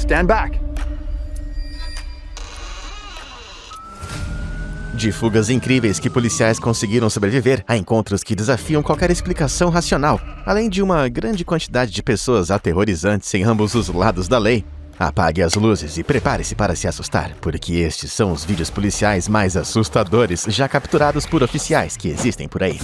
Stand back. De fugas incríveis que policiais conseguiram sobreviver a encontros que desafiam qualquer explicação racional, além de uma grande quantidade de pessoas aterrorizantes em ambos os lados da lei. Apague as luzes e prepare-se para se assustar, porque estes são os vídeos policiais mais assustadores já capturados por oficiais que existem por aí.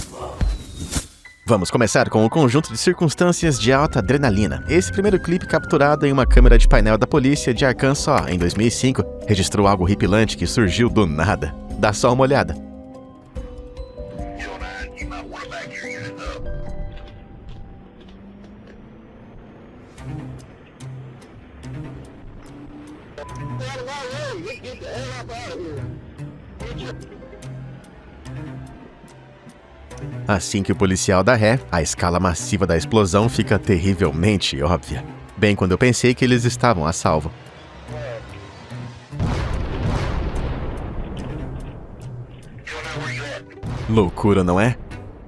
Vamos começar com um conjunto de circunstâncias de alta adrenalina. Esse primeiro clipe, capturado em uma câmera de painel da polícia de Arkansas em 2005, registrou algo horripilante que surgiu do nada. Dá só uma olhada. Assim que o policial dá ré, a escala massiva da explosão fica terrivelmente óbvia. Bem quando eu pensei que eles estavam a salvo. Loucura, não é?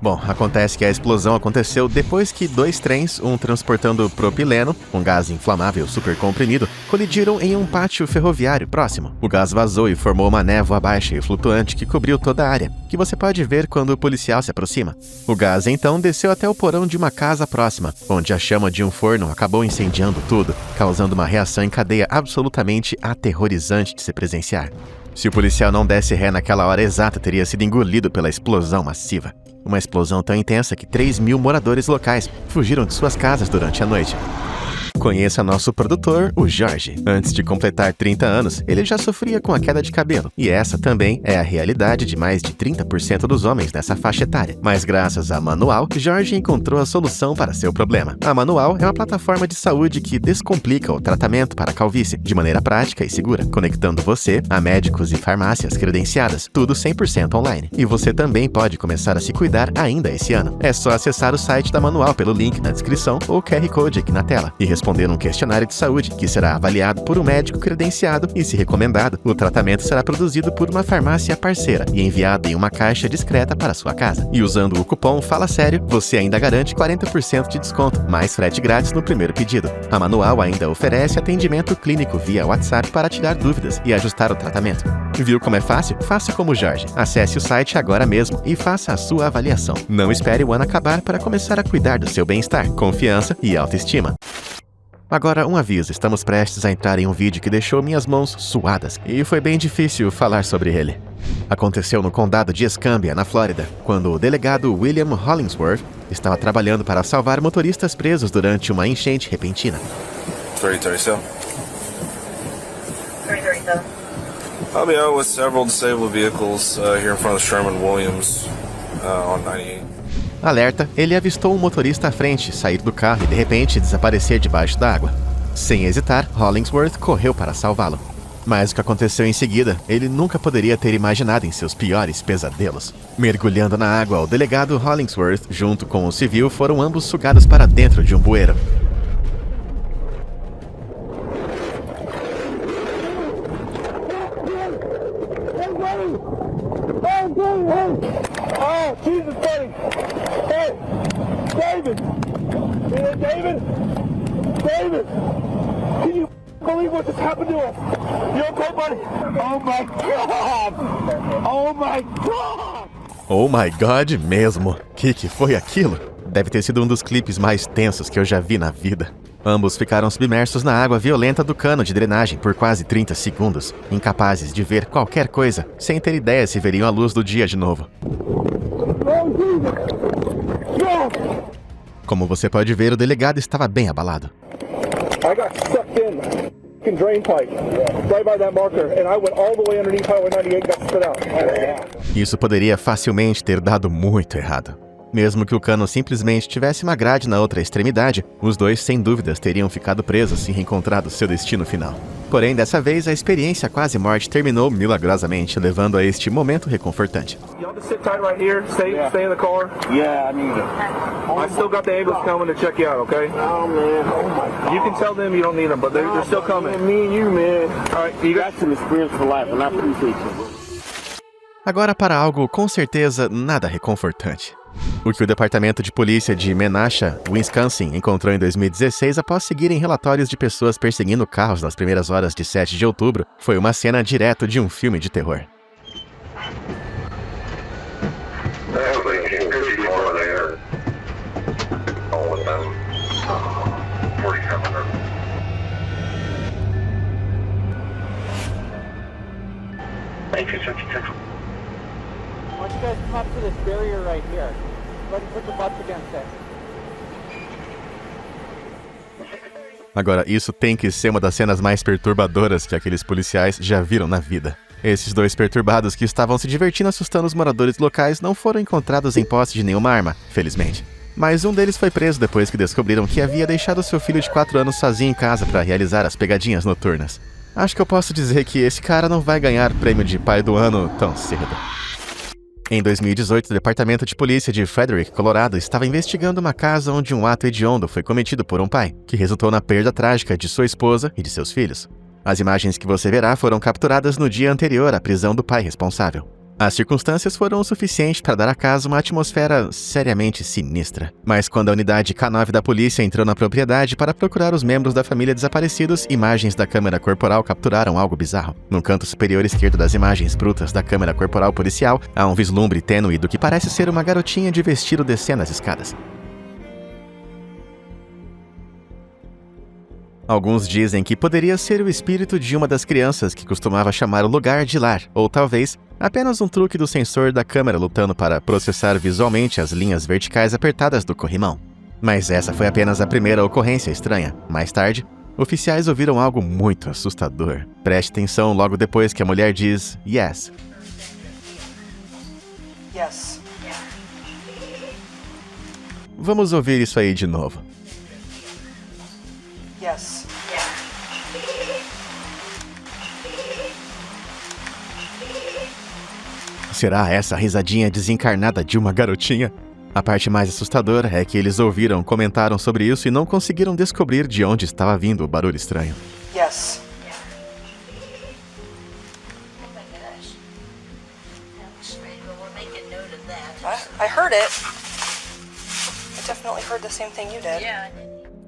Bom, acontece que a explosão aconteceu depois que dois trens, um transportando propileno, um gás inflamável super comprimido, colidiram em um pátio ferroviário próximo. O gás vazou e formou uma névoa baixa e flutuante que cobriu toda a área, que você pode ver quando o policial se aproxima. O gás então desceu até o porão de uma casa próxima, onde a chama de um forno acabou incendiando tudo, causando uma reação em cadeia absolutamente aterrorizante de se presenciar. Se o policial não desse ré naquela hora exata, teria sido engolido pela explosão massiva. Uma explosão tão intensa que 3.000 moradores locais fugiram de suas casas durante a noite. Conheça nosso produtor, o Jorge. Antes de completar 30 anos, ele já sofria com a queda de cabelo. E essa também é a realidade de mais de 30% dos homens nessa faixa etária. Mas graças a Manual, Jorge encontrou a solução para seu problema. A Manual é uma plataforma de saúde que descomplica o tratamento para a calvície de maneira prática e segura, conectando você a médicos e farmácias credenciadas, tudo 100% online. E você também pode começar a se cuidar ainda esse ano. É só acessar o site da Manual pelo link na descrição ou QR Code aqui na tela e responder um questionário de saúde, que será avaliado por um médico credenciado e, se recomendado, o tratamento será produzido por uma farmácia parceira e enviado em uma caixa discreta para sua casa. E usando o cupom Fala Sério, você ainda garante 40% de desconto, mais frete grátis no primeiro pedido. A Manual ainda oferece atendimento clínico via WhatsApp para tirar dúvidas e ajustar o tratamento. Viu como é fácil? Faça como o Jorge. Acesse o site agora mesmo e faça a sua avaliação. Não espere o ano acabar para começar a cuidar do seu bem-estar, confiança e autoestima. Agora, um aviso, estamos prestes a entrar em um vídeo que deixou minhas mãos suadas, e foi bem difícil falar sobre ele. Aconteceu no condado de Escambia, na Flórida, quando o delegado William Hollingsworth estava trabalhando para salvar motoristas presos durante uma enchente repentina. 3037. 3037. I'll be out with several disabled vehicles here in front of Sherman Williams on 98. Alerta, ele avistou um motorista à frente sair do carro e de repente desaparecer debaixo da água. Sem hesitar, Hollingsworth correu para salvá-lo. Mas o que aconteceu em seguida, ele nunca poderia ter imaginado em seus piores pesadelos. Mergulhando na água, o delegado Hollingsworth, junto com o civil, foram ambos sugados para dentro de um bueiro. Oh, Jesus, buddy! Hey, David! David! David! Can you believe what just happened to us? You okay, buddy? Oh my God! Oh my God! Oh my God mesmo! Que foi aquilo? Deve ter sido um dos clipes mais tensos que eu já vi na vida. Ambos ficaram submersos na água violenta do cano de drenagem por quase 30 segundos, incapazes de ver qualquer coisa, sem ter ideia se veriam a luz do dia de novo. Como você pode ver, o delegado estava bem abalado. I got sucked in drain pipe right by that marker and I went all the way underneath Highway 98 and got spit out. Isso poderia facilmente ter dado muito errado. Mesmo que o cano simplesmente tivesse uma grade na outra extremidade, os dois sem dúvidas teriam ficado presos e reencontrado seu destino final. Porém, dessa vez, a experiência quase morte terminou milagrosamente, levando a este momento reconfortante. Y'all just sit tight right here, stay in the car. Yeah, I need it. I still got the ambulance coming to check you out, okay? Oh man, oh my God. You can tell them you don't need them, but they're still coming. Me and you, man. All right, you got some experience for life, and I appreciate you. Agora para algo com certeza nada reconfortante. O que o Departamento de Polícia de Menasha, Wisconsin, encontrou em 2016 após seguirem relatórios de pessoas perseguindo carros nas primeiras horas de 7 de outubro foi uma cena direto de um filme de terror. Why don't you guys come up to this barrier right here? Go ahead and put your butts against it. Agora, isso tem que ser uma das cenas mais perturbadoras que aqueles policiais já viram na vida. Esses dois perturbados que estavam se divertindo assustando os moradores locais não foram encontrados em posse de nenhuma arma, felizmente. Mas um deles foi preso depois que descobriram que havia deixado seu filho de 4 anos sozinho em casa para realizar as pegadinhas noturnas. Acho que eu posso dizer que esse cara não vai ganhar prêmio de pai do ano tão cedo. Em 2018, o Departamento de Polícia de Frederick, Colorado, estava investigando uma casa onde um ato hediondo foi cometido por um pai, que resultou na perda trágica de sua esposa e de seus filhos. As imagens que você verá foram capturadas no dia anterior à prisão do pai responsável. As circunstâncias foram o suficiente para dar à casa uma atmosfera seriamente sinistra. Mas quando a unidade K9 da polícia entrou na propriedade para procurar os membros da família desaparecidos, imagens da câmera corporal capturaram algo bizarro. No canto superior esquerdo das imagens brutas da câmera corporal policial, há um vislumbre tênue do que parece ser uma garotinha de vestido descendo as escadas. Alguns dizem que poderia ser o espírito de uma das crianças que costumava chamar o lugar de lar, ou talvez apenas um truque do sensor da câmera lutando para processar visualmente as linhas verticais apertadas do corrimão. Mas essa foi apenas a primeira ocorrência estranha. Mais tarde, oficiais ouviram algo muito assustador. Preste atenção logo depois que a mulher diz yes. Yes. Vamos ouvir isso aí de novo. Yes. Será essa a risadinha desencarnada de uma garotinha? A parte mais assustadora é que eles comentaram sobre isso e não conseguiram descobrir de onde estava vindo o barulho estranho. Yes. I heard it. I definitely heard the same thing you did.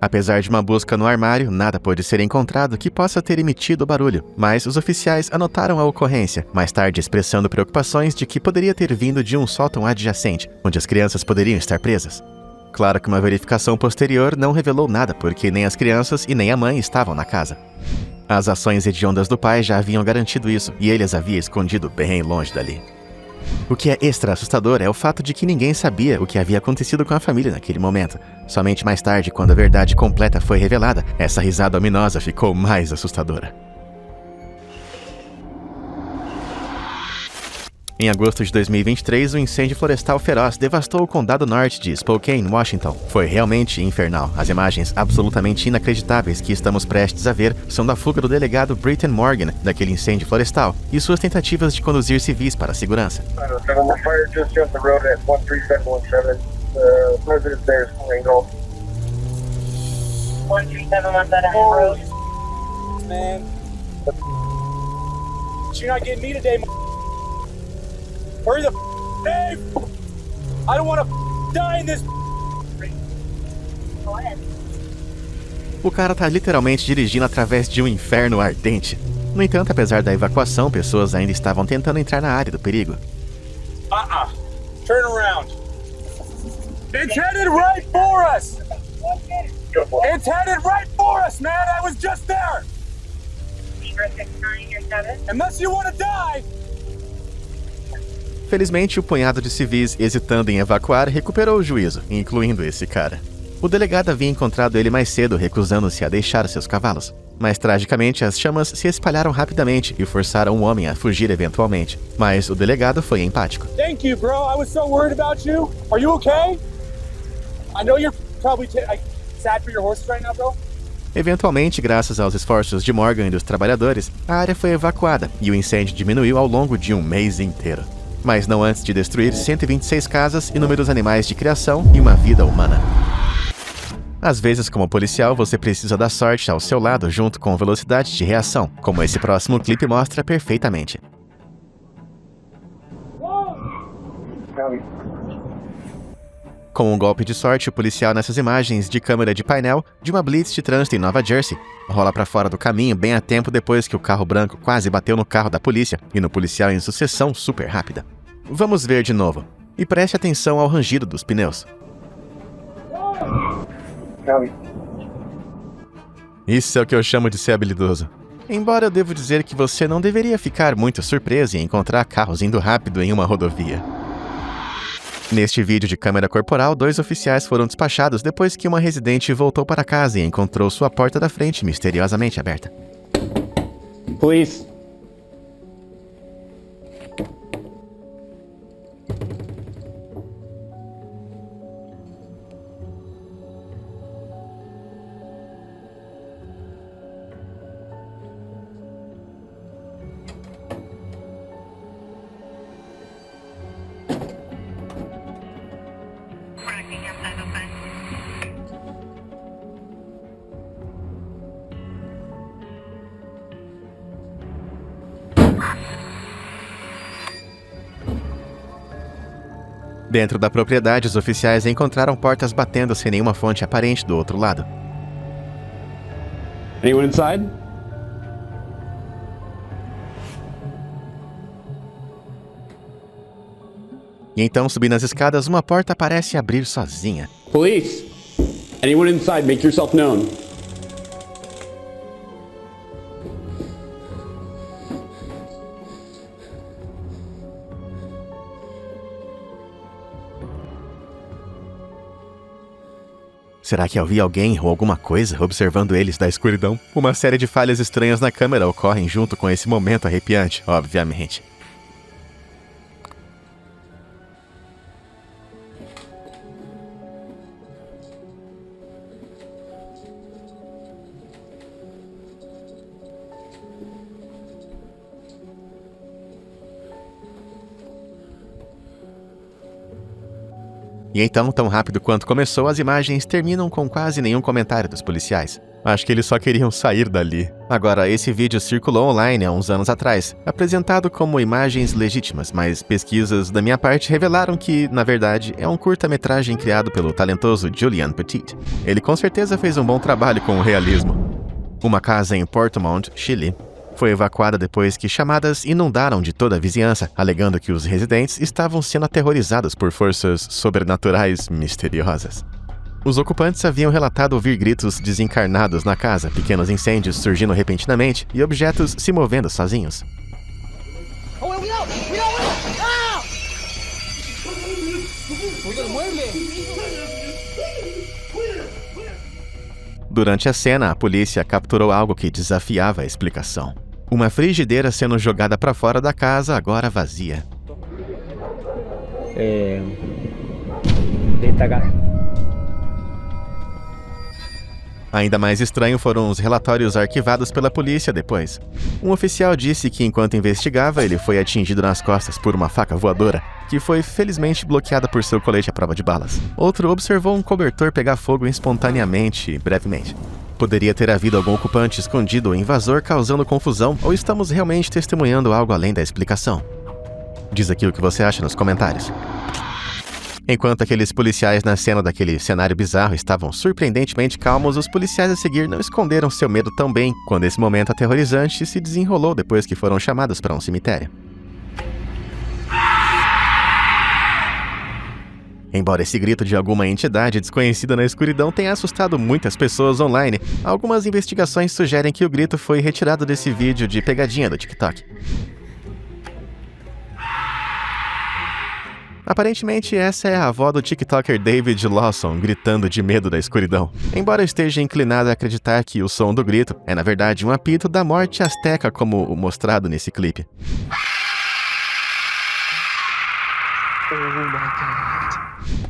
Apesar de uma busca no armário, nada pôde ser encontrado que possa ter emitido o barulho, mas os oficiais anotaram a ocorrência, mais tarde expressando preocupações de que poderia ter vindo de um sótão adjacente, onde as crianças poderiam estar presas. Claro que uma verificação posterior não revelou nada, porque nem as crianças e nem a mãe estavam na casa. As ações hediondas do pai já haviam garantido isso, e ele as havia escondido bem longe dali. O que é extra assustador é o fato de que ninguém sabia o que havia acontecido com a família naquele momento. Somente mais tarde, quando a verdade completa foi revelada, essa risada ominosa ficou mais assustadora. Em agosto de 2023, um incêndio florestal feroz devastou o condado norte de Spokane, Washington. Foi realmente infernal. As imagens absolutamente inacreditáveis que estamos prestes a ver são da fuga do delegado Britton Morgan daquele incêndio florestal e suas tentativas de conduzir civis para a segurança. Hurry the Dave! I don't want to die in this. Go ahead. O cara tá literalmente dirigindo através de um inferno ardente. No entanto, apesar da evacuação, pessoas ainda estavam tentando entrar na área do perigo. Turn around. It's headed right for us. It's headed right for us, man. I was just there. Unless you want to die. Felizmente, o punhado de civis hesitando em evacuar recuperou o juízo, incluindo esse cara. O delegado havia encontrado ele mais cedo, recusando-se a deixar seus cavalos. Mas, tragicamente, as chamas se espalharam rapidamente e forçaram o homem a fugir eventualmente. Mas o delegado foi empático. Thank you, bro. I was so worried about you. Are you okay? I know you're probably sad for your horses right now, bro. Eventualmente, graças aos esforços de Morgan e dos trabalhadores, a área foi evacuada e o incêndio diminuiu ao longo de um mês inteiro. Mas não antes de destruir 126 casas, inúmeros animais de criação e uma vida humana. Às vezes, como policial, você precisa da sorte ao seu lado junto com velocidade de reação, como esse próximo clipe mostra perfeitamente. Com um golpe de sorte, o policial nessas imagens de câmera de painel de uma blitz de trânsito em Nova Jersey rola para fora do caminho bem a tempo depois que o carro branco quase bateu no carro da polícia e no policial em sucessão super rápida. Vamos ver de novo. E preste atenção ao rangido dos pneus. Isso é o que eu chamo de ser habilidoso. Embora eu devo dizer que você não deveria ficar muito surpreso em encontrar carros indo rápido em uma rodovia. Neste vídeo de câmera corporal, 2 oficiais foram despachados depois que uma residente voltou para casa e encontrou sua porta da frente misteriosamente aberta. Police. Dentro da propriedade, os oficiais encontraram portas batendo sem nenhuma fonte aparente do outro lado. Anyone inside? E então, subindo as escadas, uma porta parece abrir sozinha. Police. Anyone inside, make yourself known. Será que havia alguém ou alguma coisa observando eles da escuridão? Uma série de falhas estranhas na câmera ocorrem junto com esse momento arrepiante, obviamente. E então, tão rápido quanto começou, as imagens terminam com quase nenhum comentário dos policiais. Acho que eles só queriam sair dali. Agora, esse vídeo circulou online há uns anos atrás, apresentado como imagens legítimas, mas pesquisas da minha parte revelaram que, na verdade, é um curta-metragem criado pelo talentoso Julian Petit. Ele com certeza fez um bom trabalho com o realismo. Uma casa em Portmont, Chile, foi evacuada depois que chamadas inundaram de toda a vizinhança, alegando que os residentes estavam sendo aterrorizados por forças sobrenaturais misteriosas. Os ocupantes haviam relatado ouvir gritos desencarnados na casa, pequenos incêndios surgindo repentinamente e objetos se movendo sozinhos. Durante a cena, a polícia capturou algo que desafiava a explicação. Uma frigideira sendo jogada para fora da casa, agora vazia. Ainda mais estranho foram os relatórios arquivados pela polícia depois. Um oficial disse que enquanto investigava, ele foi atingido nas costas por uma faca voadora, que foi felizmente bloqueada por seu colete à prova de balas. Outro observou um cobertor pegar fogo espontaneamente, brevemente. Poderia ter havido algum ocupante escondido ou invasor causando confusão, ou estamos realmente testemunhando algo além da explicação? Diz aqui o que você acha nos comentários. Enquanto aqueles policiais na cena daquele cenário bizarro estavam surpreendentemente calmos, os policiais a seguir não esconderam seu medo tão bem quando esse momento aterrorizante se desenrolou depois que foram chamados para um cemitério. Embora esse grito de alguma entidade desconhecida na escuridão tenha assustado muitas pessoas online, algumas investigações sugerem que o grito foi retirado desse vídeo de pegadinha do TikTok. Aparentemente, essa é a avó do TikToker David Lawson gritando de medo da escuridão. Embora eu esteja inclinado a acreditar que o som do grito é, na verdade, um apito da morte asteca como mostrado nesse clipe.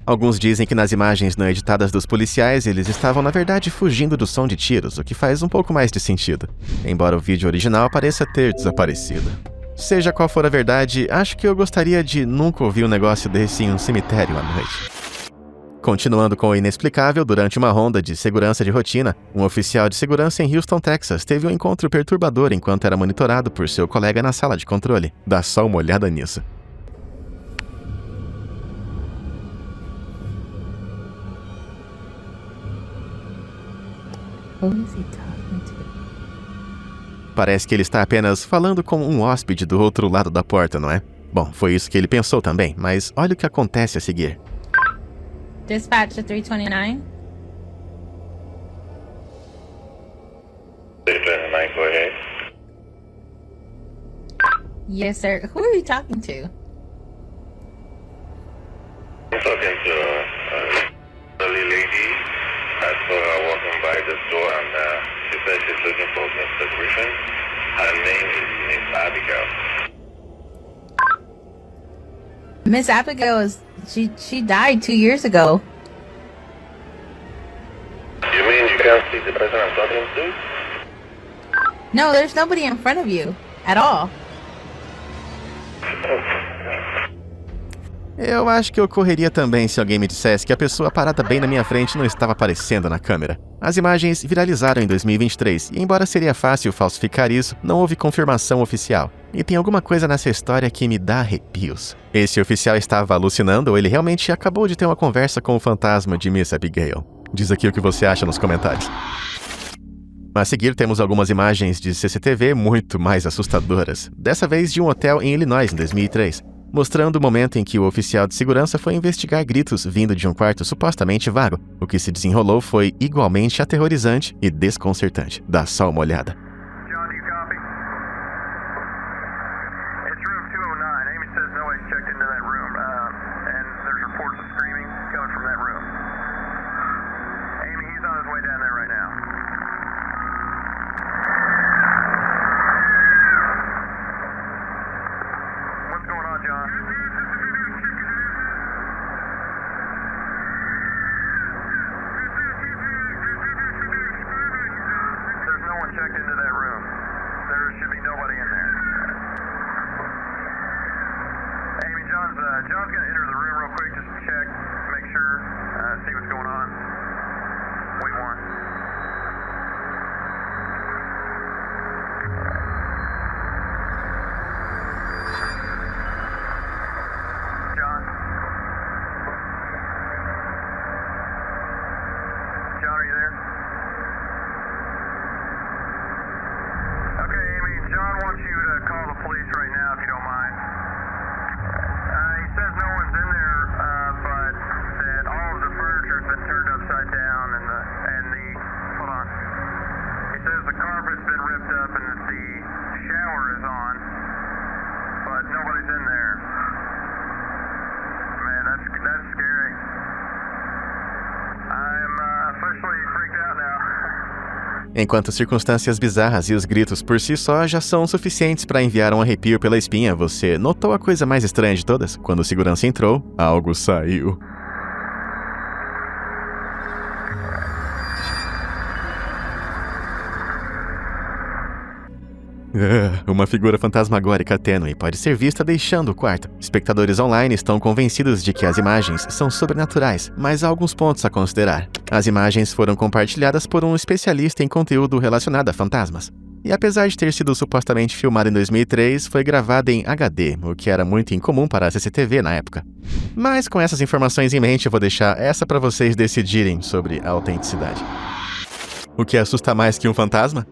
Alguns dizem que nas imagens não editadas dos policiais, eles estavam na verdade fugindo do som de tiros, o que faz um pouco mais de sentido, embora o vídeo original pareça ter desaparecido. Seja qual for a verdade, acho que eu gostaria de nunca ouvir um negócio desse em um cemitério à noite. Continuando com o inexplicável, durante uma ronda de segurança de rotina, um oficial de segurança em Houston, Texas, teve um encontro perturbador enquanto era monitorado por seu colega na sala de controle. Dá só uma olhada nisso. Who is he talking to? Parece que ele está apenas falando com um hóspede do outro lado da porta, não é? Bom, foi isso que ele pensou também, mas olha o que acontece a seguir. Dispatch to 329. 329, go ahead. Yes, sir. Who are you talking to? I'm talking to a lady. I saw her walking by the store and she said she's looking for Mr. Griffin. Her name is Miss Abigail. Miss Abigail is she died 2 years ago. You mean you can't see the person I'm talking to? No, there's nobody in front of you at all. Eu acho que ocorreria também se alguém me dissesse que a pessoa parada bem na minha frente não estava aparecendo na câmera. As imagens viralizaram em 2023 e, embora seria fácil falsificar isso, não houve confirmação oficial. E tem alguma coisa nessa história que me dá arrepios. Esse oficial estava alucinando ou ele realmente acabou de ter uma conversa com o fantasma de Miss Abigail? Diz aqui o que você acha nos comentários. A seguir temos algumas imagens de CCTV muito mais assustadoras, dessa vez de um hotel em Illinois em 2003. Mostrando o momento em que o oficial de segurança foi investigar gritos vindo de um quarto supostamente vago. O que se desenrolou foi igualmente aterrorizante e desconcertante. Dá só uma olhada. John, do you copy? It's room 209. Amy says nobody's checked into that room, and there's reports of screaming coming from that room. Amy, he's on his way down there right now. What's going on, John? There's no one checked into that room. There should be nobody in there. Amy, John's gonna enter the room real quick just to check, make sure, see what's going on. Wait one. John? John, are you there? Okay, Amy, John wants you to call the police right now if you don't mind. He says no one's in there, but that all of the furniture's been turned upside down and the hold on. He says the carpet's been ripped up and that the shower is on, but nobody's in there. Man, that's scary. I'm officially freaked out now. Enquanto circunstâncias bizarras e os gritos por si só já são suficientes para enviar um arrepio pela espinha, você notou a coisa mais estranha de todas? Quando o segurança entrou, algo saiu. Uma figura fantasmagórica tênue pode ser vista deixando o quarto. Espectadores online estão convencidos de que as imagens são sobrenaturais, mas há alguns pontos a considerar. As imagens foram compartilhadas por um especialista em conteúdo relacionado a fantasmas. E apesar de ter sido supostamente filmada em 2003, foi gravada em HD, o que era muito incomum para a CCTV na época. Mas com essas informações em mente, eu vou deixar essa para vocês decidirem sobre a autenticidade. O que assusta mais que um fantasma?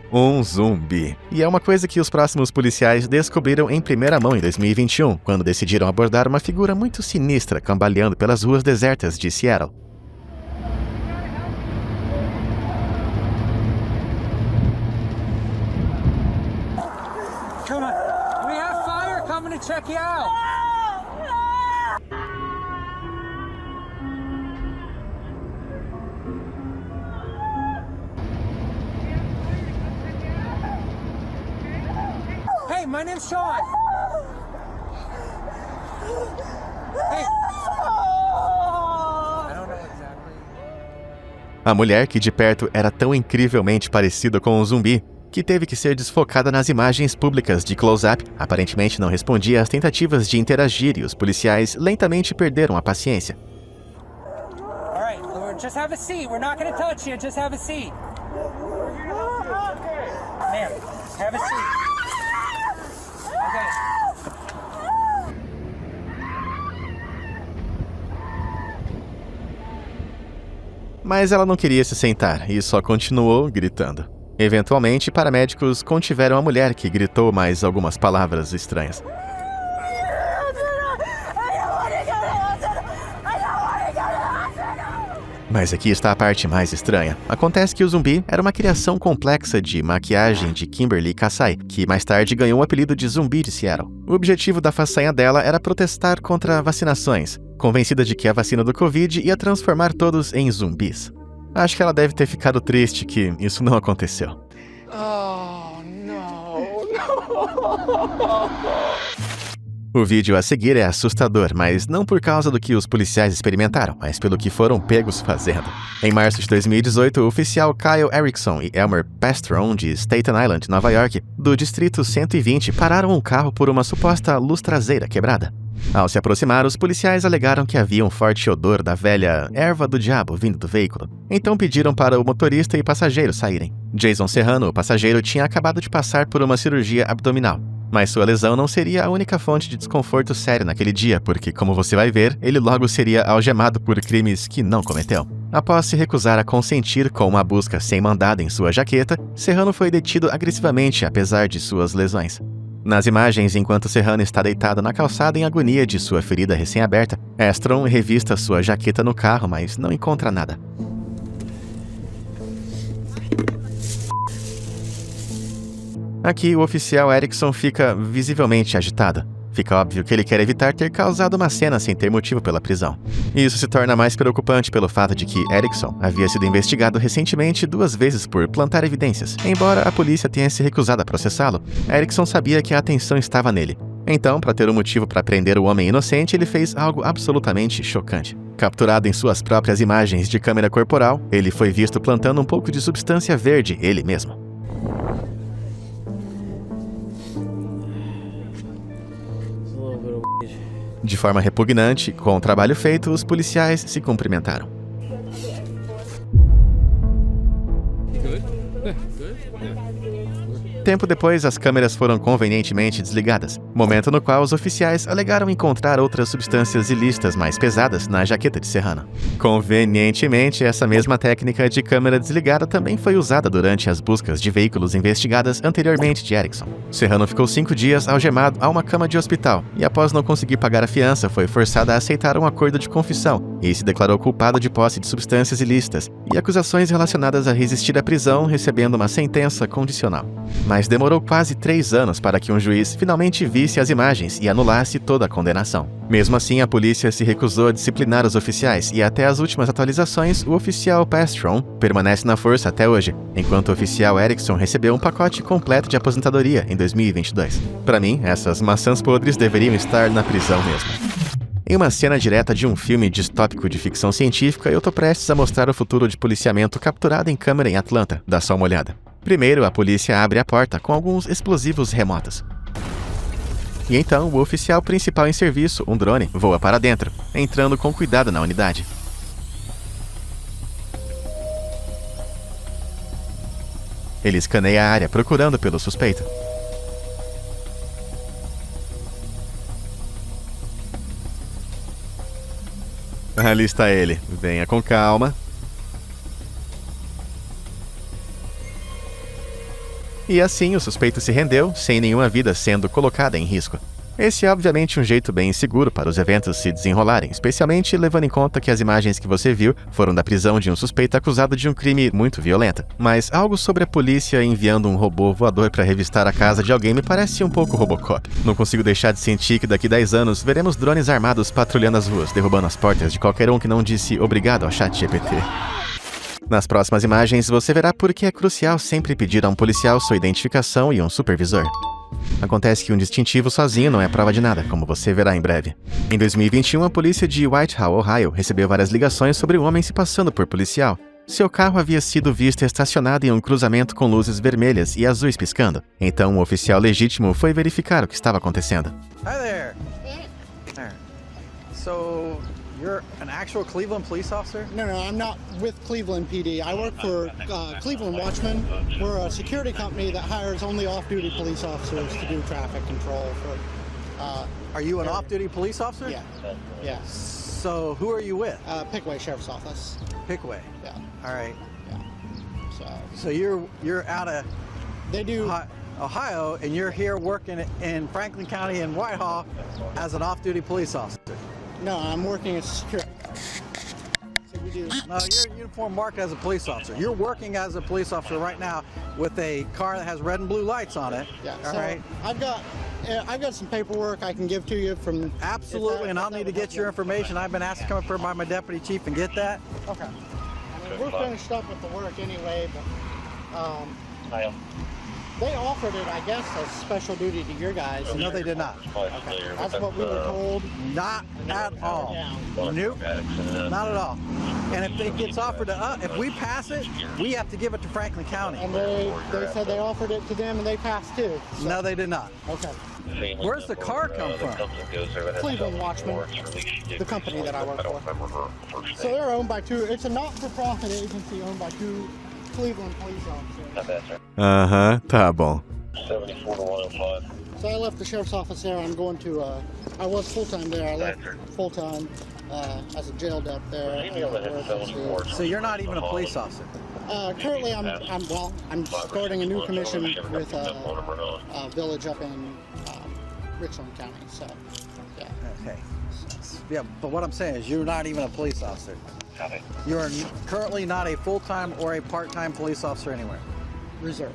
Um zumbi. E é uma coisa que os próximos policiais descobriram em primeira mão em 2021, quando decidiram abordar uma figura muito sinistra cambaleando pelas ruas desertas de Seattle. Come on. We have fire coming to check you out. Hey, my name's Sean. Hey. I don't know exactly. A mulher, que de perto era tão incrivelmente parecida com um zumbi, que teve que ser desfocada nas imagens públicas de close-up, aparentemente não respondia às tentativas de interagir e os policiais lentamente perderam a paciência. All right, just have a seat. We're not going to touch you. Just have a seat. Ma'am, have a seat. Okay. Mas ela não queria se sentar e só continuou gritando. Eventualmente, paramédicos contiveram a mulher, que gritou mais algumas palavras estranhas. Mas aqui está a parte mais estranha. Acontece que o zumbi era uma criação complexa de maquiagem de Kimberly Kassai, que mais tarde ganhou o apelido de Zumbi de Seattle. O objetivo da façanha dela era protestar contra vacinações, convencida de que a vacina do Covid ia transformar todos em zumbis. Acho que ela deve ter ficado triste que isso não aconteceu. Oh, no. O vídeo a seguir é assustador, mas não por causa do que os policiais experimentaram, mas pelo que foram pegos fazendo. Em março de 2018, o oficial Kyle Erickson e Elmer Pastron, de Staten Island, Nova York, do Distrito 120, pararam um carro por uma suposta luz traseira quebrada. Ao se aproximar, os policiais alegaram que havia um forte odor da velha erva do diabo vindo do veículo. Então pediram para o motorista e passageiro saírem. Jason Serrano, o passageiro, tinha acabado de passar por uma cirurgia abdominal. Mas sua lesão não seria a única fonte de desconforto sério naquele dia, porque, como você vai ver, ele logo seria algemado por crimes que não cometeu. Após se recusar a consentir com uma busca sem mandado em sua jaqueta, Serrano foi detido agressivamente apesar de suas lesões. Nas imagens, enquanto Serrano está deitado na calçada em agonia de sua ferida recém-aberta, Estron revista sua jaqueta no carro, mas não encontra nada. Aqui, o oficial Erickson fica visivelmente agitado. Fica óbvio que ele quer evitar ter causado uma cena sem ter motivo pela prisão. Isso se torna mais preocupante pelo fato de que Erickson havia sido investigado recentemente 2 vezes por plantar evidências. Embora a polícia tenha se recusado a processá-lo, Erickson sabia que a atenção estava nele. Então, para ter um motivo para prender o homem inocente, ele fez algo absolutamente chocante. Capturado em suas próprias imagens de câmera corporal, ele foi visto plantando um pouco de substância verde ele mesmo. De forma repugnante, com o trabalho feito, os policiais se cumprimentaram. Tempo depois, as câmeras foram convenientemente desligadas, momento no qual os oficiais alegaram encontrar outras substâncias ilícitas mais pesadas na jaqueta de Serrano. Convenientemente, essa mesma técnica de câmera desligada também foi usada durante as buscas de veículos investigadas anteriormente de Erickson. Serrano ficou 5 dias algemado a uma cama de hospital e, após não conseguir pagar a fiança, foi forçado a aceitar um acordo de confissão e se declarou culpado de posse de substâncias ilícitas e acusações relacionadas a resistir à prisão, recebendo uma sentença condicional. Mas demorou quase 3 anos para que um juiz finalmente visse as imagens e anulasse toda a condenação. Mesmo assim, a polícia se recusou a disciplinar os oficiais e até as últimas atualizações, o oficial Pastron permanece na força até hoje, enquanto o oficial Erickson recebeu um pacote completo de aposentadoria em 2022. Para mim, essas maçãs podres deveriam estar na prisão mesmo. Em uma cena direta de um filme distópico de ficção científica, eu tô prestes a mostrar o futuro de policiamento capturado em câmera em Atlanta. Dá só uma olhada. Primeiro, a polícia abre a porta com alguns explosivos remotos. E então, o oficial principal em serviço, um drone, voa para dentro, entrando com cuidado na unidade. Ele escaneia a área procurando pelo suspeito. Ali está ele. Venha com calma. E assim o suspeito se rendeu, sem nenhuma vida sendo colocada em risco. Esse é obviamente um jeito bem seguro para os eventos se desenrolarem, especialmente levando em conta que as imagens que você viu foram da prisão de um suspeito acusado de um crime muito violento. Mas algo sobre a polícia enviando um robô voador para revistar a casa de alguém me parece um pouco Robocop. Não consigo deixar de sentir que daqui 10 anos veremos drones armados patrulhando as ruas, derrubando as portas de qualquer um que não disse obrigado ao ChatGPT. Nas próximas imagens, você verá por que é crucial sempre pedir a um policial sua identificação e um supervisor. Acontece que um distintivo sozinho não é prova de nada, como você verá em breve. Em 2021, a polícia de Whitehall, Ohio, recebeu várias ligações sobre um homem se passando por policial. Seu carro havia sido visto estacionado em um cruzamento com luzes vermelhas e azuis piscando. Então, um oficial legítimo foi verificar o que estava acontecendo. Hi there. There. So, you're an actual Cleveland police officer? No, I'm not with Cleveland PD. I work for Cleveland Watchmen. We're a security company that hires only off-duty police officers to do traffic control for... Are you an off-duty police officer? Yeah. So, who are you with? Pickaway Sheriff's Office. Pickaway. Yeah. All right. Yeah. So you're out of They do. Ohio, and you're here working in Franklin County in Whitehall as an off-duty police officer. No, I'm working as security. So we do. No, your uniform marked as a police officer. You're working as a police officer right now with a car that has red and blue lights on it. Yeah. All So right. I've got some paperwork I can give to you from. Absolutely, and I'll need to get your information. I've been asked to come up here by my deputy chief and get that. Okay. I mean, we're finished up with the work anyway, but they offered it, I guess, as special duty to your guys. No, they did not. Okay. That's what we were told. Not at all. Nope. Not at all. And if it gets offered to us, if we pass it, we have to give it to Franklin County. And they said they offered it to them and they passed too. So. No, they did not. Okay. Where's the car come from? Cleveland Watchman, the company that I work for. So they're owned by two. It's a not-for-profit agency owned by two Cleveland police officers. Aham, tá bom. 74 to 105. So I left the sheriff's office there. I'm going to. I was full-time there. I left full-time as a jail dep there. So you're not even a police officer? Currently, I'm starting a new commission with a village up in Richland County. So, yeah. Okay. Yeah, but what I'm saying is you're not even a police officer. You're currently not a full-time or a part-time police officer anywhere. Reserve.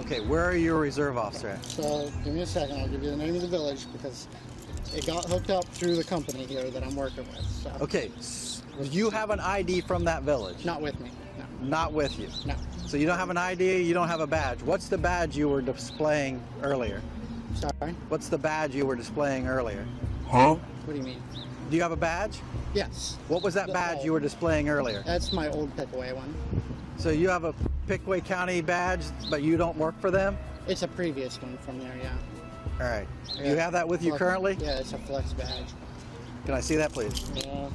Okay, where are you a reserve officer at? So, give me a second. I'll give you the name of the village because it got hooked up through the company here that I'm working with. So. Okay, you have an ID from that village? Not with me, no. Not with you? No. So you don't have an ID, you don't have a badge. What's the badge you were displaying earlier? Sorry? What's the badge you were displaying earlier? Huh? What do you mean? Do you have a badge? Yes. What was that badge you were displaying earlier? That's my old Pickaway one. So you have a Pickaway County badge, but you don't work for them? It's a previous one from there, yeah. All right. Yeah. You have that with you currently? Yeah, it's a flex badge. Can I see that, please? Yeah.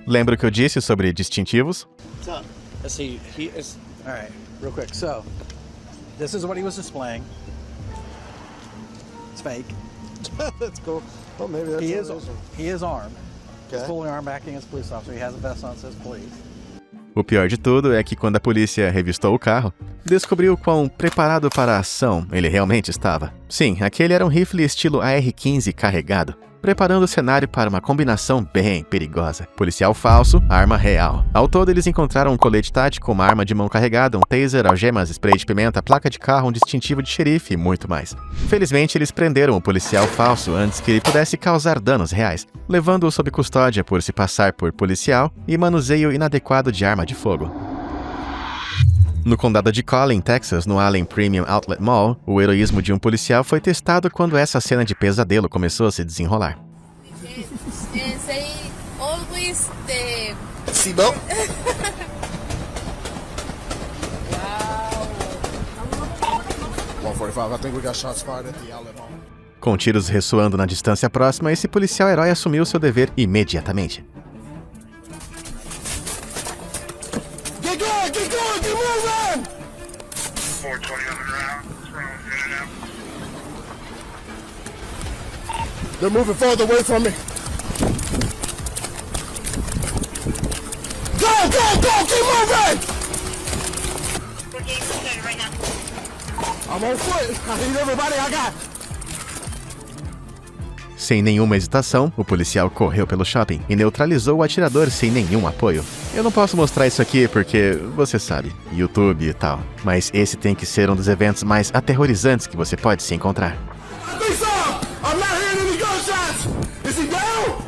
Lembra o que eu disse sobre distintivos? Let's see. He is. All right, real quick. So, this is what he was displaying. It's fake. That's cool. Well, maybe that's He is armed. Okay. He's fully armed, acting as a police officer. He has a vest on that says police. O pior de tudo é que quando a polícia revistou o carro, descobriu quão preparado para a ação ele realmente estava. Sim, aquele era um rifle estilo AR-15 carregado, preparando o cenário para uma combinação bem perigosa. Policial falso, arma real. Ao todo, eles encontraram um colete tático, uma arma de mão carregada, um taser, algemas, spray de pimenta, placa de carro, um distintivo de xerife e muito mais. Felizmente, eles prenderam o policial falso antes que ele pudesse causar danos reais, levando-o sob custódia por se passar por policial e manuseio inadequado de arma de fogo. No condado de Collin, Texas, no Allen Premium Outlet Mall, o heroísmo de um policial foi testado quando essa cena de pesadelo começou a se desenrolar. Say always the seatbelt. Wow. 145. I think we got shots fired at the outlet mall. Com tiros ressoando na distância próxima, esse policial herói assumiu seu dever imediatamente. Get going! Get going! Get moving! 420 on the ground. In and out. They're moving farther away from me. Go! Go! Go! Keep moving! we're getting started right now. I'm on foot. I need everybody I got. Sem nenhuma hesitação, o policial correu pelo shopping e neutralizou o atirador sem nenhum apoio. Eu não posso mostrar isso aqui porque, você sabe, YouTube e tal. Mas esse tem que ser um dos eventos mais aterrorizantes que você pode se encontrar. I think so! I'm not hearing any gunshots! Is he down?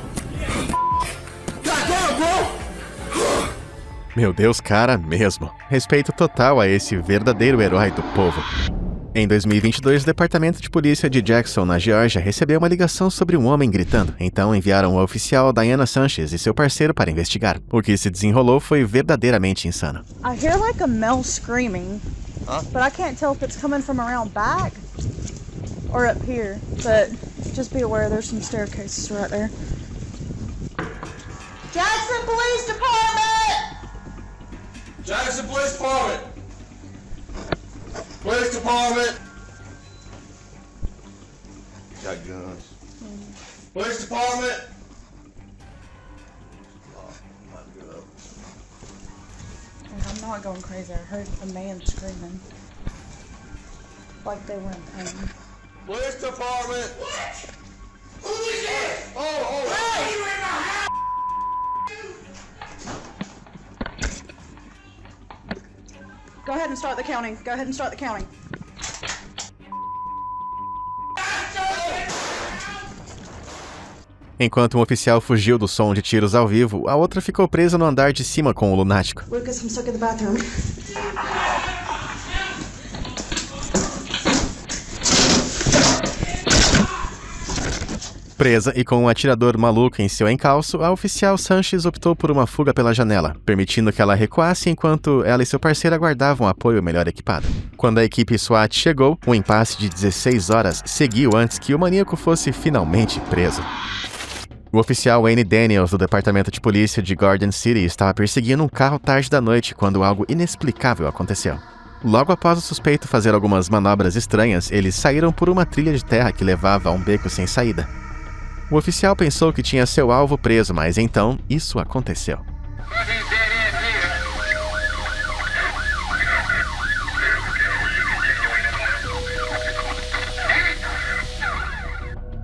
God damn, bro! Meu Deus, cara, mesmo. Respeito total a esse verdadeiro herói do povo. Em 2022, o Departamento de Polícia de Jackson, na Geórgia, recebeu uma ligação sobre um homem gritando. Então enviaram o oficial Diana Sanchez e seu parceiro para investigar. O que se desenrolou foi verdadeiramente insano. I hear like a male screaming, but I can't tell if it's coming from around back or up here. But just be aware, there's some staircases right there. Jackson Police Department! Jackson Police Department! Police Department! Got guns. Police Department! not going crazy. I heard a man screaming. Like they were in pain. Police department! Who is it? Oh! Go ahead and start the counting. Go ahead and start the counting. Enquanto um oficial fugiu do som de tiros ao vivo, a outra ficou presa no andar de cima com o lunático. Lucas, I'm stuck in the bathroom. Presa e com um atirador maluco em seu encalço, a oficial Sanchez optou por uma fuga pela janela, permitindo que ela recuasse enquanto ela e seu parceiro aguardavam apoio melhor equipado. Quando a equipe SWAT chegou, um impasse de 16 horas seguiu antes que o maníaco fosse finalmente preso. O oficial Wayne Daniels, do Departamento de Polícia de Garden City, estava perseguindo um carro tarde da noite quando algo inexplicável aconteceu. Logo após o suspeito fazer algumas manobras estranhas, eles saíram por uma trilha de terra que levava a um beco sem saída. O oficial pensou que tinha seu alvo preso, mas então isso aconteceu.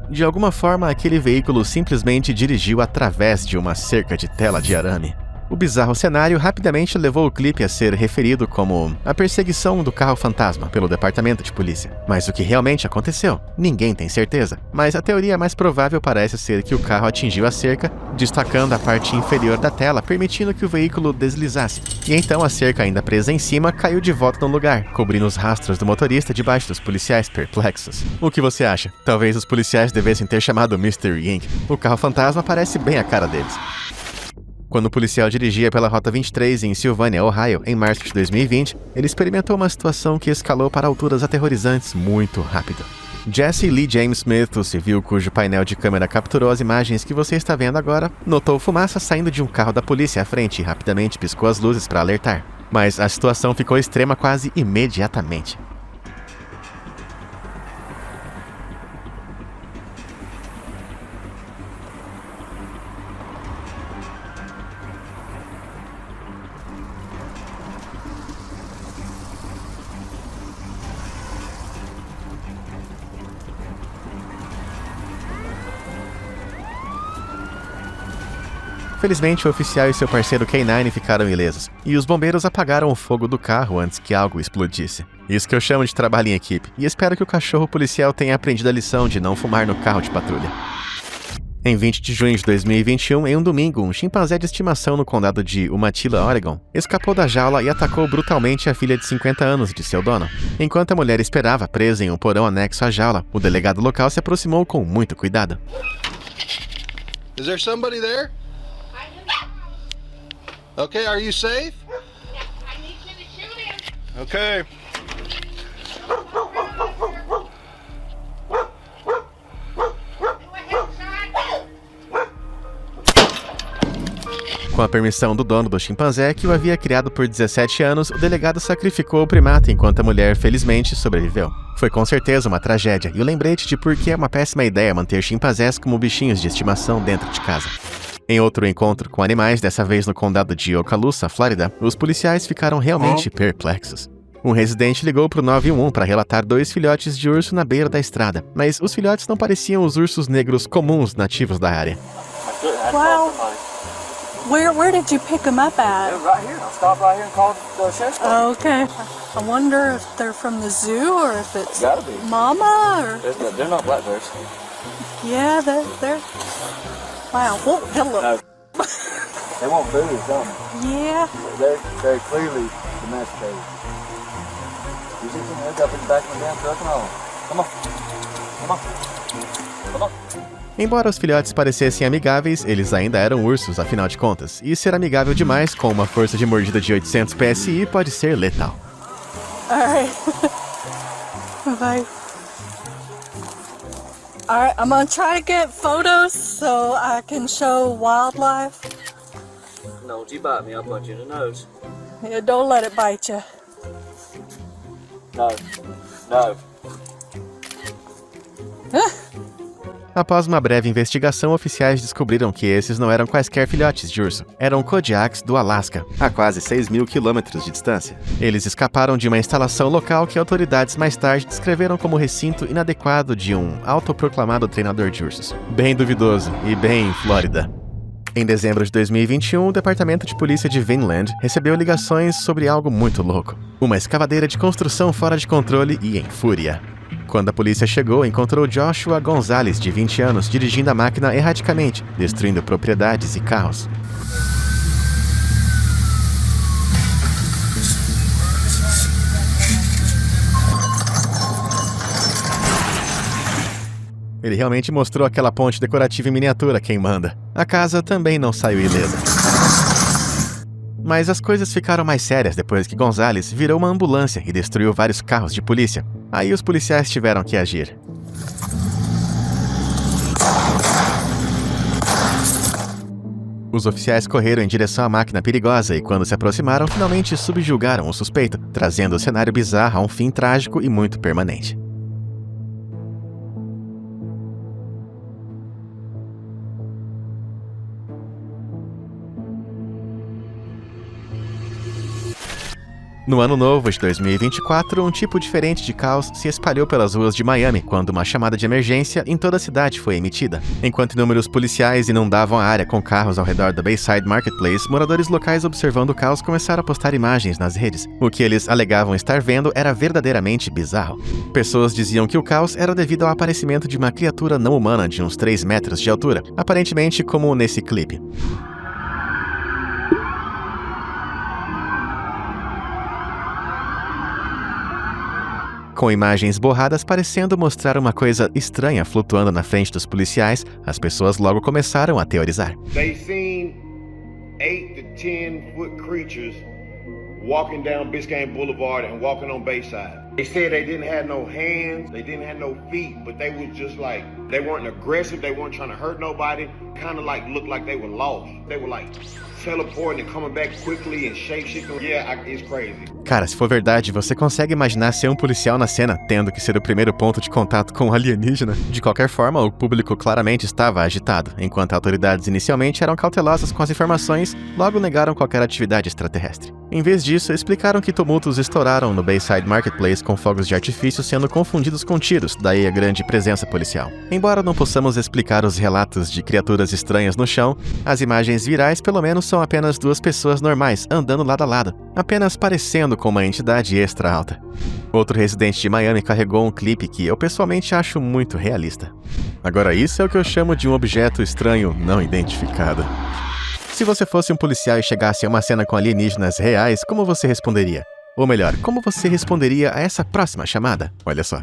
De alguma forma, aquele veículo simplesmente dirigiu através de uma cerca de tela de arame. O bizarro cenário rapidamente levou o clipe a ser referido como a perseguição do carro fantasma pelo departamento de polícia. Mas o que realmente aconteceu? Ninguém tem certeza. Mas a teoria mais provável parece ser que o carro atingiu a cerca, destacando a parte inferior da tela, permitindo que o veículo deslizasse. E então a cerca, ainda presa em cima, caiu de volta no lugar, cobrindo os rastros do motorista debaixo dos policiais perplexos. O que você acha? Talvez os policiais devessem ter chamado Mystery Inc. O carro fantasma parece bem a cara deles. Quando o policial dirigia pela Rota 23 em Sylvania, Ohio, em março de 2020, ele experimentou uma situação que escalou para alturas aterrorizantes muito rápido. Jesse Lee James Smith, o civil cujo painel de câmera capturou as imagens que você está vendo agora, notou fumaça saindo de um carro da polícia à frente e rapidamente piscou as luzes para alertar. Mas a situação ficou extrema quase imediatamente. Felizmente, o oficial e seu parceiro K9 ficaram ilesos, e os bombeiros apagaram o fogo do carro antes que algo explodisse. Isso que eu chamo de trabalho em equipe, e espero que o cachorro policial tenha aprendido a lição de não fumar no carro de patrulha. Em 20 de junho de 2021, em um domingo, um chimpanzé de estimação no condado de Umatilla, Oregon, escapou da jaula e atacou brutalmente a filha de 50 anos de seu dono. Enquanto a mulher esperava presa em um porão anexo à jaula, o delegado local se aproximou com muito cuidado. Is there somebody there? Okay, are you safe? I need you to shoot him. Okay. Com a permissão do dono do chimpanzé, que o havia criado por 17 anos, o delegado sacrificou o primata enquanto a mulher, felizmente, sobreviveu. Foi com certeza uma tragédia e o lembrete de por que é uma péssima ideia manter chimpanzés como bichinhos de estimação dentro de casa. Em outro encontro com animais, dessa vez no condado de Okaloosa, Flórida, os policiais ficaram realmente perplexos. Um residente ligou para o 911 para relatar 2 filhotes de urso na beira da estrada, mas os filhotes não pareciam os ursos negros comuns nativos da área. Wow. Where did you pick them up at? Right here. I'll stop right here and call the sheriff's department. Oh, okay. I wonder if they're from the zoo or if it's Gotta be. mama or... They're not black bears. Yeah, they're... Wow, whoa, hello. No. They want food or something. Yeah. They're clearly domesticated. You see them hook up in the back of the damn truck and all. Come on. Come on. Come on. Embora os filhotes parecessem amigáveis, eles ainda eram ursos, afinal de contas, e ser amigável demais com uma força de mordida de 800 PSI pode ser letal. Alright. Bye. Alright, I'm gonna try to get photos so I can show wildlife. No, if you bite me, I'll punch you in the nose. Yeah, don't let it bite you. No. No. Após uma breve investigação, oficiais descobriram que esses não eram quaisquer filhotes de urso. Eram Kodiaks do Alasca, a quase 6.000 quilômetros de distância. Eles escaparam de uma instalação local que autoridades mais tarde descreveram como recinto inadequado de um autoproclamado treinador de ursos. Bem duvidoso e bem Flórida. Em dezembro de 2021, o Departamento de Polícia de Vinland recebeu ligações sobre algo muito louco. Uma escavadeira de construção fora de controle e em fúria. Quando a polícia chegou, encontrou Joshua Gonzalez, de 20 anos, dirigindo a máquina erraticamente, destruindo propriedades e carros. Ele realmente mostrou aquela ponte decorativa em miniatura quem manda. A casa também não saiu ilesa. Mas as coisas ficaram mais sérias depois que Gonzalez virou uma ambulância e destruiu vários carros de polícia. Aí os policiais tiveram que agir. Os oficiais correram em direção à máquina perigosa e, quando se aproximaram, finalmente subjugaram o suspeito, trazendo o cenário bizarro a um fim trágico e muito permanente. No ano novo de 2024, um tipo diferente de caos se espalhou pelas ruas de Miami quando uma chamada de emergência em toda a cidade foi emitida. Enquanto inúmeros policiais inundavam a área com carros ao redor da Bayside Marketplace, moradores locais observando o caos começaram a postar imagens nas redes. O que eles alegavam estar vendo era verdadeiramente bizarro. Pessoas diziam que o caos era devido ao aparecimento de uma criatura não humana de uns 3 metros de altura, aparentemente como nesse clipe. Com imagens borradas parecendo mostrar uma coisa estranha flutuando na frente dos policiais, as pessoas logo começaram a teorizar. They seen 8 to 10 foot creatures walking down Biscayne Boulevard and walking on Bayside. They said they didn't have no hands, they didn't have no feet, but they was just like, they weren't aggressive, they weren't trying to hurt nobody, kind of like looked like they were lost. They were like teleporting and coming back quickly and shape-shifting. Yeah, it's crazy. Cara, se for verdade, você consegue imaginar ser um policial na cena, tendo que ser o primeiro ponto de contato com um alienígena? De qualquer forma, o público claramente estava agitado, enquanto autoridades inicialmente eram cautelosas com as informações, logo negaram qualquer atividade extraterrestre. Em vez disso, explicaram que tumultos estouraram no Bayside Marketplace com fogos de artifício sendo confundidos com tiros, daí a grande presença policial. Embora não possamos explicar os relatos de criaturas estranhas no chão, as imagens virais pelo menos são apenas 2 pessoas normais andando lado a lado, apenas parecendo com uma entidade extra alta. Outro residente de Miami carregou um clipe que eu pessoalmente acho muito realista. Agora isso é o que eu chamo de um objeto estranho não identificado. Se você fosse um policial e chegasse a uma cena com alienígenas reais, como você responderia? Ou melhor, como você responderia a essa próxima chamada? Olha só.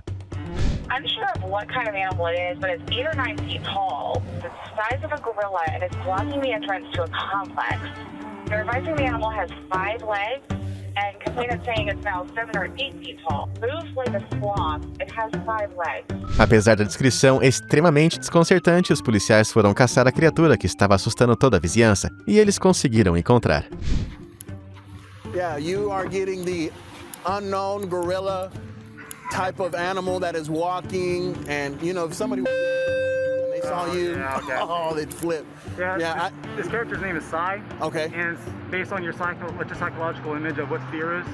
I'm sure of what kind of animal it is, but it's 8 or 9 feet tall. It's the size of a gorilla and it's blocking the entrance to a complex. They're advising the animal has 5 legs and complainant saying it's now 7 or 8 feet tall. Moves like a sloth. It has 5 legs. Apesar da descrição extremamente desconcertante, os policiais foram caçar a criatura que estava assustando toda a vizinhança, e eles conseguiram encontrar. Yeah, you are getting the unknown gorilla type of animal that is walking, and you know, if somebody and they saw you, oh, they'd flip. Yeah, this character's name is Sai. Okay. And it's based on your psychological image of what fear is.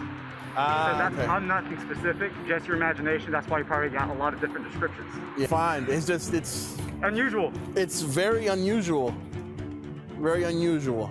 So that's nothing specific, just your imagination. That's why you probably got a lot of different descriptions. Yeah, fine. It's just, it's unusual. It's very unusual. Very unusual.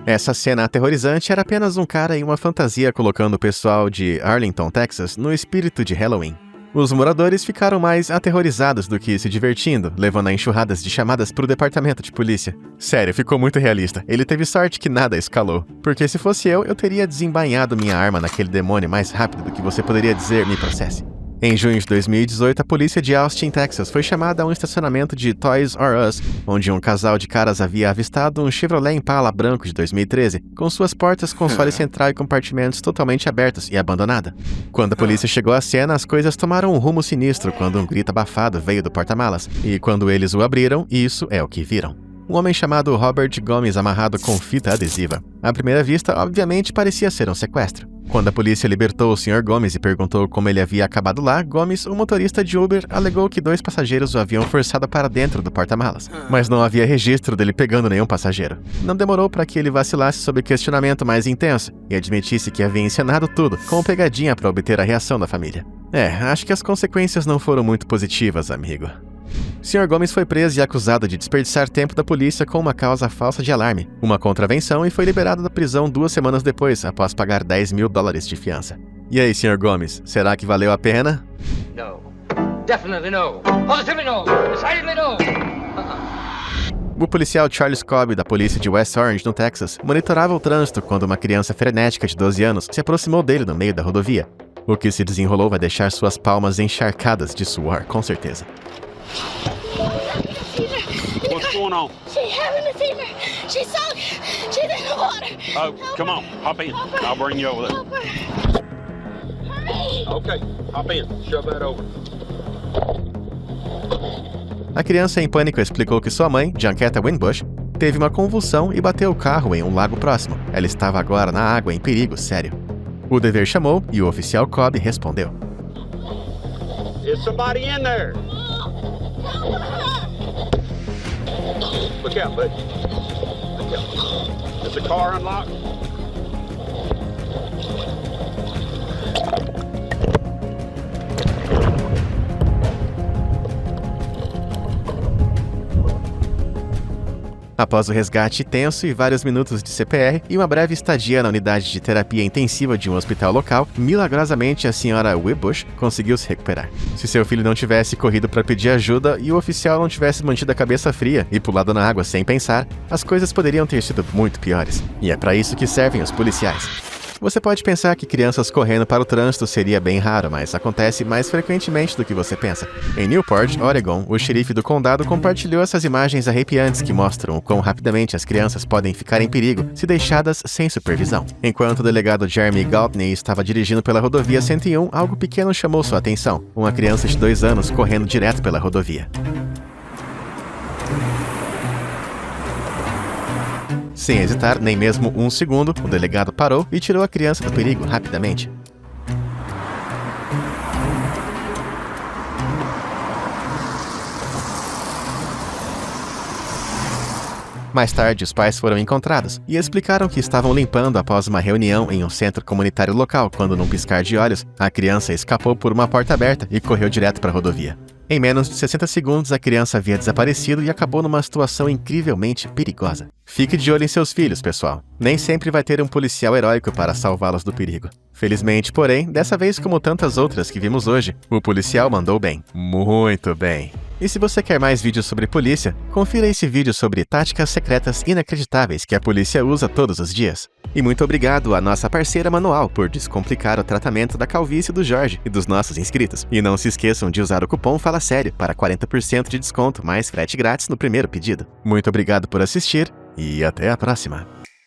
Essa cena aterrorizante era apenas um cara em uma fantasia colocando o pessoal de Arlington, Texas, no espírito de Halloween. Os moradores ficaram mais aterrorizados do que se divertindo, levando a enxurradas de chamadas para o departamento de polícia. Sério, ficou muito realista. Ele teve sorte que nada escalou. Porque se fosse eu teria desembainhado minha arma naquele demônio mais rápido do que você poderia dizer me processe. Em junho de 2018, a polícia de Austin, Texas, foi chamada a um estacionamento de Toys R Us, onde um casal de caras havia avistado um Chevrolet Impala branco de 2013, com suas portas, console central e compartimentos totalmente abertos e abandonada. Quando a polícia chegou à cena, as coisas tomaram um rumo sinistro quando um grito abafado veio do porta-malas, e quando eles o abriram, isso é o que viram. Um homem chamado Robert Gomes amarrado com fita adesiva. À primeira vista, obviamente, parecia ser um sequestro. Quando a polícia libertou o Sr. Gomes e perguntou como ele havia acabado lá, Gomes, o motorista de Uber, alegou que 2 passageiros o haviam forçado para dentro do porta-malas, mas não havia registro dele pegando nenhum passageiro. Não demorou para que ele vacilasse sob questionamento mais intenso e admitisse que havia encenado tudo, com pegadinha para obter a reação da família. Acho que as consequências não foram muito positivas, amigo. Sr. Gomes foi preso e acusado de desperdiçar tempo da polícia com uma causa falsa de alarme, uma contravenção, e foi liberado da prisão 2 semanas depois, após pagar $10.000 de fiança. E aí, Sr. Gomes, será que valeu a pena? No. Definitely no. Positively no. Decidedly no. O policial Charles Cobb, da polícia de West Orange, no Texas, monitorava o trânsito quando uma criança frenética de 12 anos se aproximou dele no meio da rodovia. O que se desenrolou vai deixar suas palmas encharcadas de suor, com certeza. What's going on? She's having a fever. She's sunk. She's in the water. Oh, come on, hop in. I'll bring you over there. Okay, hop in. Shove that over. A criança em pânico explicou que sua mãe, Janqueta Winbush, teve uma convulsão e bateu o carro em um lago próximo. Ela estava agora na água em perigo sério. O dever chamou e o oficial Cobb respondeu. Is somebody in there? Look out, bud. Look out. Is the car unlocked? Após o resgate tenso e vários minutos de CPR e uma breve estadia na unidade de terapia intensiva de um hospital local, milagrosamente a senhora Winbush conseguiu se recuperar. Se seu filho não tivesse corrido para pedir ajuda e o oficial não tivesse mantido a cabeça fria e pulado na água sem pensar, as coisas poderiam ter sido muito piores. E é para isso que servem os policiais. Você pode pensar que crianças correndo para o trânsito seria bem raro, mas acontece mais frequentemente do que você pensa. Em Newport, Oregon, o xerife do condado compartilhou essas imagens arrepiantes que mostram o quão rapidamente as crianças podem ficar em perigo se deixadas sem supervisão. Enquanto o delegado Jeremy Galtney estava dirigindo pela rodovia 101, algo pequeno chamou sua atenção: uma criança de 2 anos correndo direto pela rodovia. Sem hesitar nem mesmo um segundo, o delegado parou e tirou a criança do perigo rapidamente. Mais tarde, os pais foram encontrados e explicaram que estavam limpando após uma reunião em um centro comunitário local, quando, num piscar de olhos, a criança escapou por uma porta aberta e correu direto para a rodovia. Em menos de 60 segundos, a criança havia desaparecido e acabou numa situação incrivelmente perigosa. Fique de olho em seus filhos, pessoal. Nem sempre vai ter um policial heróico para salvá-los do perigo. Felizmente, porém, dessa vez como tantas outras que vimos hoje, o policial mandou bem. Muito bem. E se você quer mais vídeos sobre polícia, confira esse vídeo sobre táticas secretas inacreditáveis que a polícia usa todos os dias. E muito obrigado à nossa parceira Manual por descomplicar o tratamento da calvície do Jorge e dos nossos inscritos. E não se esqueçam de usar o cupom Fala Sério para 40% de desconto mais frete grátis no primeiro pedido. Muito obrigado por assistir e até a próxima!